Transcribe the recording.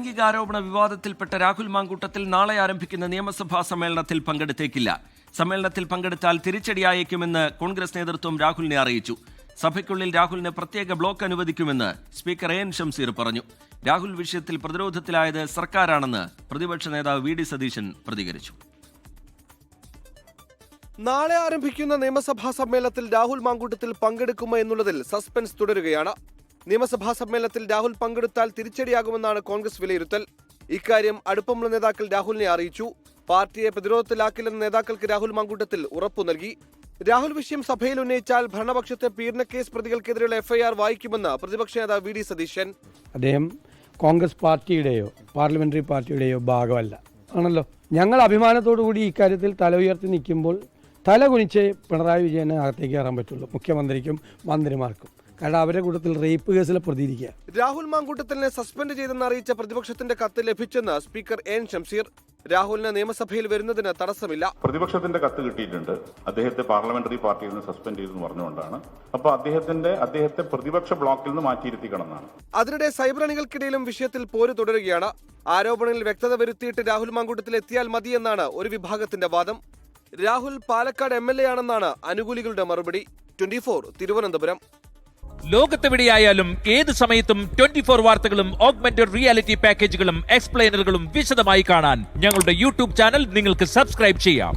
ലൈംഗികാരോപണ വിവാദത്തിൽപ്പെട്ട രാഹുൽ മാങ്കൂട്ടത്തിൽ നാളെ ആരംഭിക്കുന്ന നിയമസഭാ സമ്മേളനത്തിൽ പങ്കെടുത്തേക്കില്ല. സമ്മേളനത്തിൽ പങ്കെടുത്താൽ തിരിച്ചടിയായേക്കുമെന്ന് കോൺഗ്രസ് നേതൃത്വം രാഹുലിനെ അറിയിച്ചു. സഭയ്ക്കുള്ളിൽ രാഹുലിന് പ്രത്യേക ബ്ലോക്ക് അനുവദിക്കുമെന്ന് സ്പീക്കർ എൻ ഷംസീർ പറഞ്ഞു. രാഹുൽ വിഷയത്തിൽ പ്രതിരോധത്തിലായത് സർക്കാരാണെന്ന് പ്രതിപക്ഷ നേതാവ് വി ഡി സതീശൻ പ്രതികരിച്ചു. നാളെ ആരംഭിക്കുന്ന നിയമസഭാ സമ്മേളനത്തിൽ രാഹുൽ മാങ്കൂട്ടത്തിൽ പങ്കെടുക്കുമോ എന്നുള്ളതിൽ സസ്പെൻസ് തുടരുകയാണ്. നിയമസഭാ സമ്മേളനത്തിൽ രാഹുൽ പങ്കെടുത്താൽ തിരിച്ചടിയാകുമെന്നാണ് കോൺഗ്രസ് വിലയിരുത്തൽ. ഇക്കാര്യം അടുപ്പമുള്ള നേതാക്കൾ രാഹുലിനെ അറിയിച്ചു. പാർട്ടിയെ പ്രതിരോധത്തിലാക്കില്ലെന്ന നേതാക്കൾക്ക് രാഹുൽ മാങ്കൂട്ടത്തിൽ ഉറപ്പു നൽകി. രാഹുൽ വിഷയം സഭയിൽ ഉന്നയിച്ചാൽ ഭരണപക്ഷത്തെ പീഡനക്കേസ് പ്രതികൾക്കെതിരെയുള്ള എഫ്ഐആർ വായിക്കുമെന്ന് പ്രതിപക്ഷ നേതാവ് വി ഡി സതീശൻ. അദ്ദേഹം കോൺഗ്രസ് പാർട്ടിയുടെയോ പാർലമെന്ററി പാർട്ടിയുടെയോ ഭാഗമല്ല ആണല്ലോ. ഞങ്ങൾ അഭിമാനത്തോടു കൂടി ഇക്കാര്യത്തിൽ തല ഉയർത്തി നിൽക്കുമ്പോൾ തല കുനിച്ച് പിണറായി വിജയനെ അകത്തേക്ക് കയറാൻ പറ്റുള്ളൂ, മുഖ്യമന്ത്രിക്കും മന്ത്രിമാർക്കും. കാരണം അവരുടെ കൂട്ടത്തിൽ റേപ്പ് കേസിൽ പ്രതികരിക്കുക. രാഹുൽ മാങ്കൂട്ടത്തിനെ സസ്പെൻഡ് ചെയ്തെന്ന് അറിയിച്ച പ്രതിപക്ഷത്തിന്റെ കത്ത് ലഭിച്ചെന്ന് സ്പീക്കർ എൻ ഷംസീർ. രാഹുലിന് നിയമസഭയിൽ വരുന്നതിന് തടസ്സമില്ല. പ്രതിപക്ഷത്തിന്റെ കത്ത് കിട്ടിയിട്ടുണ്ട്. അദ്ദേഹത്തെ പാർലമെന്ററി പാർട്ടിയിൽ നിന്ന് സസ്പെൻഡ് ചെയ്തെന്ന് പറഞ്ഞുകൊണ്ടാണ്. അപ്പൊ അദ്ദേഹത്തെ പ്രതിപക്ഷ ബ്ലോക്കിൽ നിന്ന് മാറ്റിയിരുത്തിക്കണമെന്നാണ്. അതിനിടെ സൈബർ അണികൾക്കിടയിലും വിഷയത്തിൽ പോര് തുടരുകയാണ്. ആരോപണങ്ങളിൽ വ്യക്തത വരുത്തിയിട്ട് രാഹുൽ മാങ്കൂട്ടത്തിൽ എത്തിയാൽ മതിയെന്നാണ് ഒരു വിഭാഗത്തിന്റെ വാദം. രാഹുൽ പാലക്കാട് MLA ആണെന്നാണ് അനുകൂലികളുടെ മറുപടി. 24 തിരുവനന്തപുരം. ലോകത്തെവിടെയായാലും ഏത് സമയത്തും 24 വാർത്തകളും ഓഗ്മെന്റഡ് റിയാലിറ്റി പാക്കേജുകളും എക്സ്പ്ലെയിനറുകളും വിശദമായി കാണാൻ ഞങ്ങളുടെ യൂട്യൂബ് ചാനൽ നിങ്ങൾക്ക് സബ്സ്ക്രൈബ് ചെയ്യാം.